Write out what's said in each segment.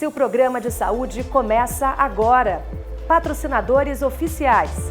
Seu programa de saúde começa agora. Patrocinadores oficiais.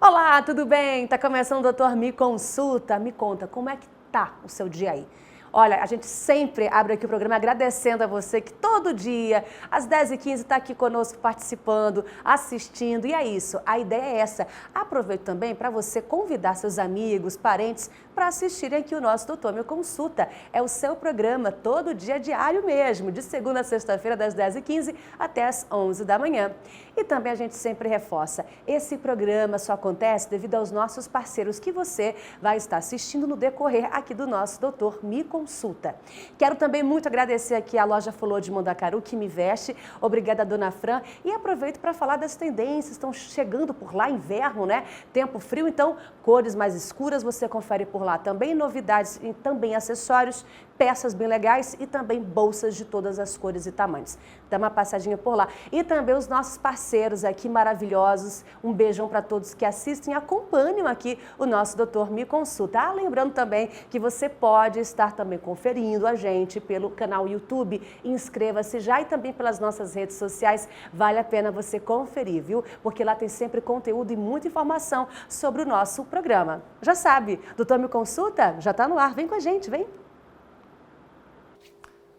Olá, tudo bem? Tá começando o Doutor Me Consulta. Me conta, como é que tá o seu dia aí? Olha, a gente sempre abre aqui o programa agradecendo a você que todo dia, às 10h15, está aqui conosco participando, assistindo. E é isso, a ideia é essa. Aproveito também para você convidar seus amigos, parentes, para assistirem aqui o nosso Doutor Me Consulta. É o seu programa, todo dia diário mesmo, de segunda a sexta-feira, das 10h15 até as 11 da manhã. E também a gente sempre reforça, esse programa só acontece devido aos nossos parceiros que você vai estar assistindo no decorrer aqui do nosso Doutor Me Consulta. Quero também muito agradecer aqui a loja Flor de Mandacaru, que me veste. Obrigada, dona Fran. E aproveito para falar das tendências, estão chegando por lá, inverno, né? Tempo frio, então cores mais escuras você confere por lá. Também novidades e também acessórios, peças bem legais e também bolsas de todas as cores e tamanhos. Dá uma passadinha por lá. E também os nossos parceiros aqui maravilhosos. Um beijão para todos que assistem e acompanham aqui o nosso Doutor Me Consulta. Ah, lembrando também que você pode estar também conferindo a gente pelo canal YouTube. Inscreva-se já e também pelas nossas redes sociais. Vale a pena você conferir, viu? Porque lá tem sempre conteúdo e muita informação sobre o nosso programa. Já sabe, Doutor Me Consulta já está no ar. Vem com a gente, vem!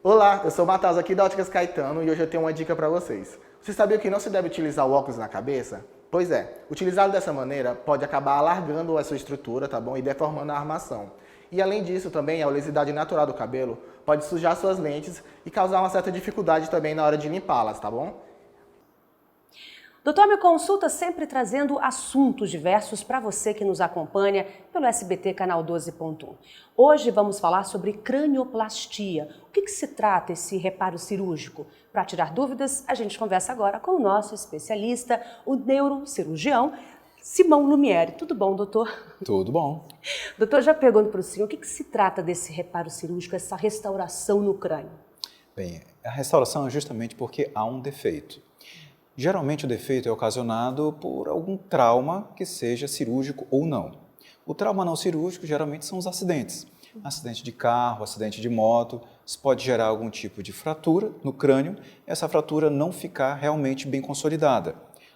Olá, eu sou o Matheus aqui da Óticas Caetano e hoje eu tenho uma dica para vocês. Você sabia que não se deve utilizar o óculos na cabeça? Pois é, utilizá-lo dessa maneira pode acabar alargando a sua estrutura, tá bom? E deformando a armação. E além disso também, a oleosidade natural do cabelo pode sujar suas lentes e causar uma certa dificuldade também na hora de limpá-las, tá bom? Doutor Me Consulta sempre trazendo assuntos diversos para você que nos acompanha pelo SBT Canal 12.1. Hoje vamos falar sobre cranioplastia. O que se trata esse reparo cirúrgico? Para tirar dúvidas, a gente conversa agora com o nosso especialista, o neurocirurgião Simão Lumiere. Tudo bom, doutor? Tudo bom. Doutor, já pergunto para o senhor, o que se trata desse reparo cirúrgico, essa restauração no crânio? Bem, a restauração é justamente porque há um defeito. Geralmente o defeito é ocasionado por algum trauma que seja cirúrgico ou não. O trauma não cirúrgico geralmente são os acidentes. Acidente de carro, acidente de moto, isso pode gerar algum tipo de fratura no crânio, essa fratura não ficar realmente bem consolidada.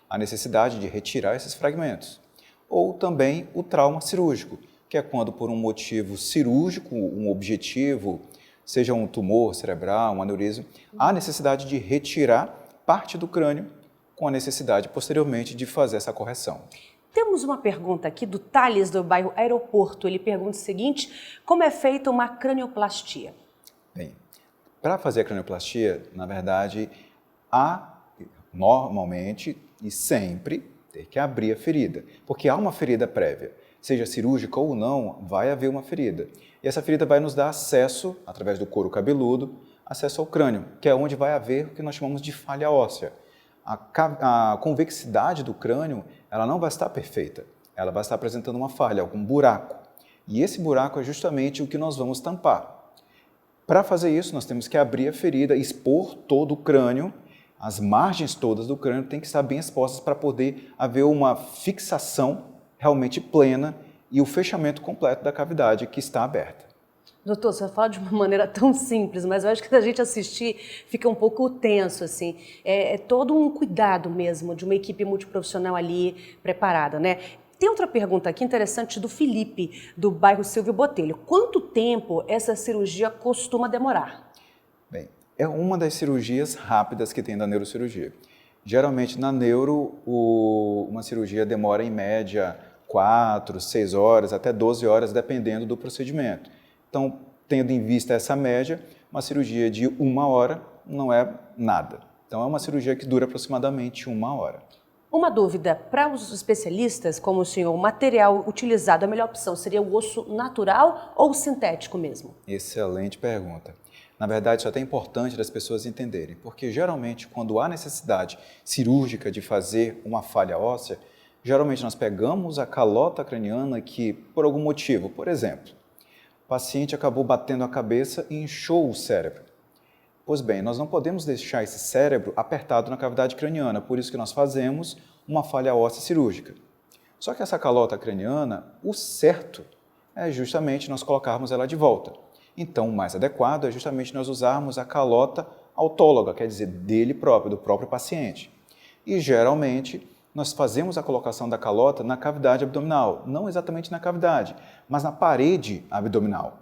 A necessidade de retirar esses fragmentos. Ou também o trauma cirúrgico, que é quando por um motivo cirúrgico, um objetivo, seja um tumor cerebral, um aneurisma, há necessidade de retirar parte do crânio com a necessidade posteriormente de fazer essa correção. Temos uma pergunta aqui do Thales, do bairro Aeroporto. Ele pergunta o seguinte: como é feita uma cranioplastia? Bem, para fazer a cranioplastia, na verdade, há normalmente e sempre ter que abrir a ferida, porque há uma ferida prévia. Seja cirúrgica ou não, vai haver uma ferida. E essa ferida vai nos dar acesso, através do couro cabeludo, acesso ao crânio, que é onde vai haver o que nós chamamos de falha óssea. A convexidade do crânio, ela não vai estar perfeita, ela vai estar apresentando uma falha, algum buraco. E esse buraco é justamente o que nós vamos tampar. Para fazer isso, nós temos que abrir a ferida, expor todo o crânio, as margens todas do crânio têm que estar bem expostas para poder haver uma fixação realmente plena e o fechamento completo da cavidade que está aberta. Doutor, você fala de uma maneira tão simples, mas eu acho que a gente assistir fica um pouco tenso, assim. É todo um cuidado mesmo de uma equipe multiprofissional ali preparada, né? Tem outra pergunta aqui interessante do Felipe, do bairro Silvio Botelho. Quanto tempo essa cirurgia costuma demorar? Bem, é uma das cirurgias rápidas que tem da neurocirurgia. Geralmente na neuro, uma cirurgia demora em média 4, 6 horas, até 12 horas, dependendo do procedimento. Então, tendo em vista essa média, uma cirurgia de 1 hora não é nada. Então, é uma cirurgia que dura aproximadamente 1 hora. Uma dúvida, para os especialistas, como o senhor, o material utilizado, a melhor opção seria o osso natural ou sintético mesmo? Excelente pergunta. Na verdade, isso é até importante das pessoas entenderem, porque geralmente quando há necessidade cirúrgica de fazer uma falha óssea, geralmente nós pegamos a calota craniana que, por algum motivo, por exemplo, o paciente acabou batendo a cabeça e inchou o cérebro. Pois bem, nós não podemos deixar esse cérebro apertado na cavidade craniana, por isso que nós fazemos uma falha óssea cirúrgica. Só que essa calota craniana, o certo é justamente nós colocarmos ela de volta. Então, o mais adequado é justamente nós usarmos a calota autóloga, quer dizer, dele próprio, do próprio paciente. E geralmente, nós fazemos a colocação da calota na cavidade abdominal, não exatamente na cavidade, mas na parede abdominal.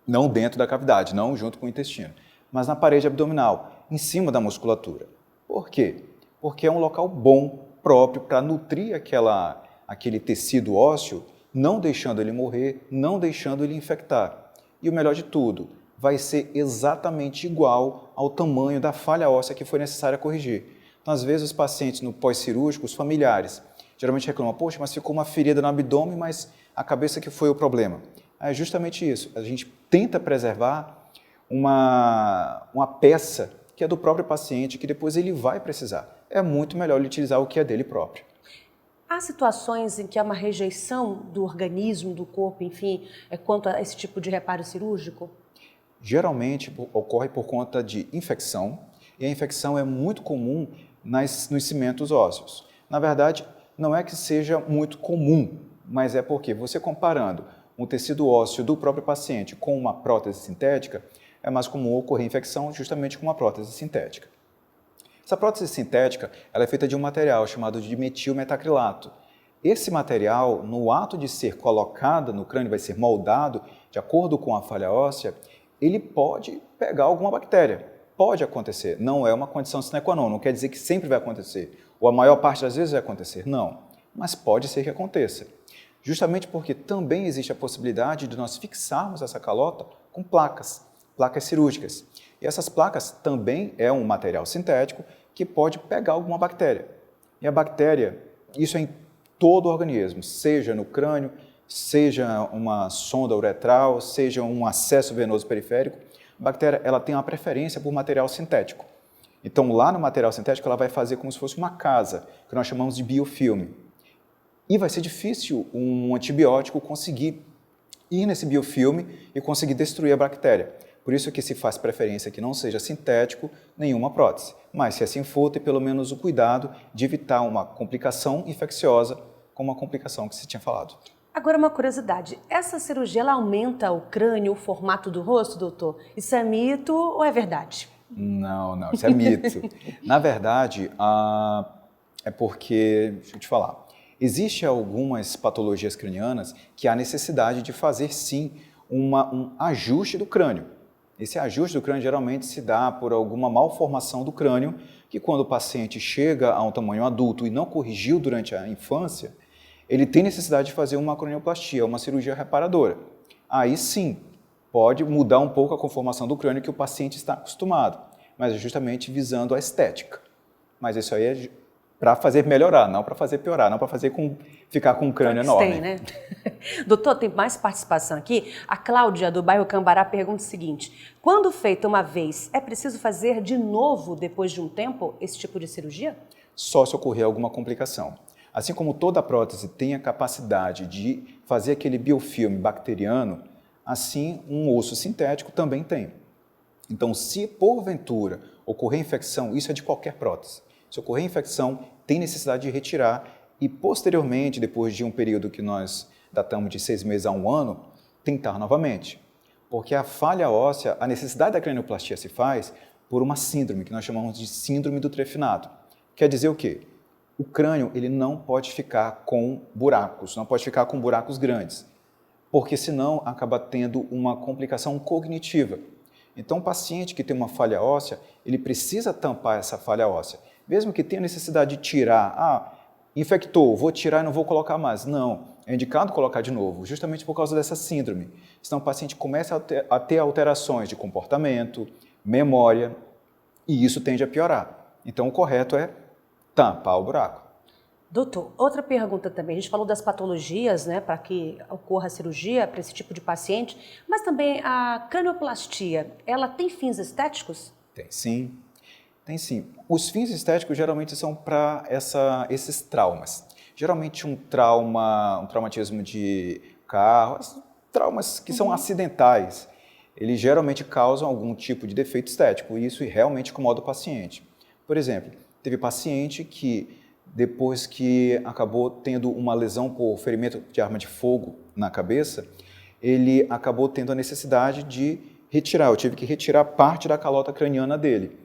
Não dentro da cavidade, não junto com o intestino, mas na parede abdominal, em cima da musculatura. Por quê? Porque é um local bom, próprio, para nutrir aquele tecido ósseo, não deixando ele morrer, não deixando ele infectar. E o melhor de tudo, vai ser exatamente igual ao tamanho da falha óssea que foi necessária corrigir. Então, às vezes, os pacientes no pós-cirúrgico, os familiares, geralmente reclamam, poxa, mas ficou uma ferida no abdômen, mas a cabeça que foi o problema. É justamente isso, a gente tenta preservar uma peça que é do próprio paciente, que depois ele vai precisar. É muito melhor ele utilizar o que é dele próprio. Há situações em que há uma rejeição do organismo, do corpo, enfim, quanto a esse tipo de reparo cirúrgico? Geralmente ocorre por conta de infecção, e a infecção é muito comum nos cimentos ósseos. Na verdade, não é que seja muito comum, mas é porque você comparando um tecido ósseo do próprio paciente com uma prótese sintética, é mais comum ocorrer infecção justamente com uma prótese sintética. Essa prótese sintética ela é feita de um material chamado de metilmetacrilato. Esse material, no ato de ser colocado no crânio, vai ser moldado de acordo com a falha óssea, ele pode pegar alguma bactéria. Pode acontecer, não é uma condição sine qua non, não quer dizer que sempre vai acontecer, ou a maior parte das vezes vai acontecer, não, mas pode ser que aconteça. Justamente porque também existe a possibilidade de nós fixarmos essa calota com placas cirúrgicas. E essas placas também é um material sintético que pode pegar alguma bactéria. E a bactéria, isso é em todo o organismo, seja no crânio, seja uma sonda uretral, seja um acesso venoso periférico, a bactéria ela tem uma preferência por material sintético. Então, lá no material sintético, ela vai fazer como se fosse uma casa, que nós chamamos de biofilme. E vai ser difícil um antibiótico conseguir ir nesse biofilme e conseguir destruir a bactéria. Por isso que se faz preferência que não seja sintético nenhuma prótese. Mas se assim for, ter pelo menos o cuidado de evitar uma complicação infecciosa como a complicação que se tinha falado. Agora, uma curiosidade, essa cirurgia ela aumenta o crânio, o formato do rosto, doutor? Isso é mito ou é verdade? Não, isso é mito. Na verdade, é porque, deixa eu te falar, existem algumas patologias cranianas que há necessidade de fazer sim um ajuste do crânio. Esse ajuste do crânio geralmente se dá por alguma malformação do crânio, que quando o paciente chega a um tamanho adulto e não corrigiu durante a infância, ele tem necessidade de fazer uma cranioplastia, uma cirurgia reparadora. Aí sim, pode mudar um pouco a conformação do crânio que o paciente está acostumado, mas é justamente visando a estética. Mas isso aí é para fazer melhorar, não para fazer piorar, não para fazer ficar com um crânio enorme. Tem, né? Doutor, tem mais participação aqui. A Cláudia, do bairro Cambará, pergunta o seguinte: quando feita uma vez, é preciso fazer de novo, depois de um tempo, esse tipo de cirurgia? Só se ocorrer alguma complicação. Assim como toda prótese tem a capacidade de fazer aquele biofilme bacteriano, assim um osso sintético também tem. Então, se porventura ocorrer infecção, isso é de qualquer prótese. Se ocorrer infecção, tem necessidade de retirar e, posteriormente, depois de um período que nós datamos de 6 meses a 1 ano, tentar novamente. Porque a falha óssea, a necessidade da cranioplastia se faz por uma síndrome, que nós chamamos de síndrome do trefinato. Quer dizer o quê? O crânio ele não pode ficar com buracos, não pode ficar com buracos grandes, porque senão acaba tendo uma complicação cognitiva. Então, o paciente que tem uma falha óssea, ele precisa tampar essa falha óssea. Mesmo que tenha necessidade de tirar, infectou, vou tirar e não vou colocar mais. Não, é indicado colocar de novo, justamente por causa dessa síndrome. Senão o paciente começa a ter alterações de comportamento, memória, e isso tende a piorar. Então o correto é tampar o buraco. Doutor, outra pergunta também. A gente falou das patologias, né, para que ocorra a cirurgia para esse tipo de paciente, mas também a cranioplastia, ela tem fins estéticos? Tem sim, tem sim. Os fins estéticos geralmente são para esses traumas. Geralmente um traumatismo de carro, traumas que são acidentais, eles geralmente causam algum tipo de defeito estético e isso realmente incomoda o paciente. Por exemplo, teve paciente que depois que acabou tendo uma lesão por ferimento de arma de fogo na cabeça, ele acabou tendo a necessidade de retirar, eu tive que retirar parte da calota craniana dele.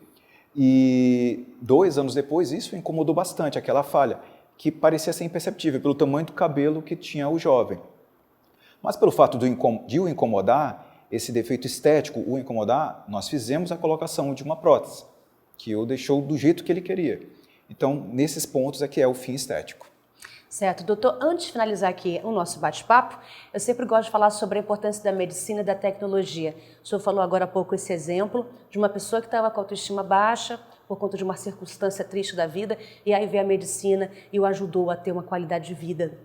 E 2 anos depois, isso incomodou bastante, aquela falha, que parecia ser imperceptível pelo tamanho do cabelo que tinha o jovem. Mas pelo fato de o incomodar, esse defeito estético o incomodar, nós fizemos a colocação de uma prótese, que o deixou do jeito que ele queria. Então, nesses pontos é que é o fim estético. Certo. Doutor, antes de finalizar aqui o nosso bate-papo, eu sempre gosto de falar sobre a importância da medicina e da tecnologia. O senhor falou agora há pouco esse exemplo de uma pessoa que estava com a autoestima baixa por conta de uma circunstância triste da vida, e aí veio a medicina e o ajudou a ter uma qualidade de vida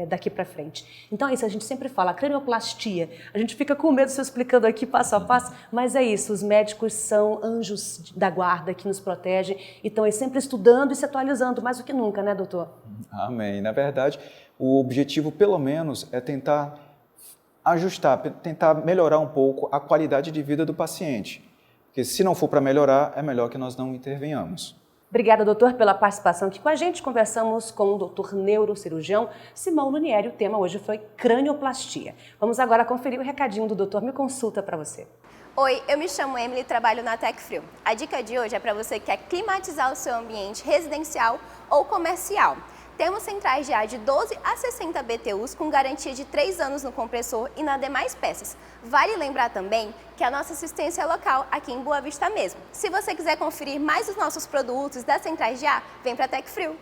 daqui para frente. Então é isso, a gente sempre fala, a cranioplastia, a gente fica com medo de se explicando aqui passo a passo, mas é isso, os médicos são anjos da guarda que nos protegem e estão aí sempre estudando e se atualizando, mais do que nunca, né, doutor? Amém. Na verdade, o objetivo, pelo menos, é tentar ajustar, tentar melhorar um pouco a qualidade de vida do paciente. Porque se não for para melhorar, é melhor que nós não intervenhamos. Obrigada, doutor, pela participação aqui com a gente. Conversamos com o doutor neurocirurgião Simão Lunieri. O tema hoje foi cranioplastia. Vamos agora conferir o recadinho do doutor Me Consulta para você. Oi, eu me chamo Emily e trabalho na Tecfrio. A dica de hoje é para você que quer climatizar o seu ambiente residencial ou comercial. Temos centrais de ar de 12 a 60 BTUs com garantia de 3 anos no compressor e nas demais peças. Vale lembrar também que a nossa assistência é local aqui em Boa Vista mesmo. Se você quiser conferir mais os nossos produtos das centrais de ar, vem para a Tecfrio.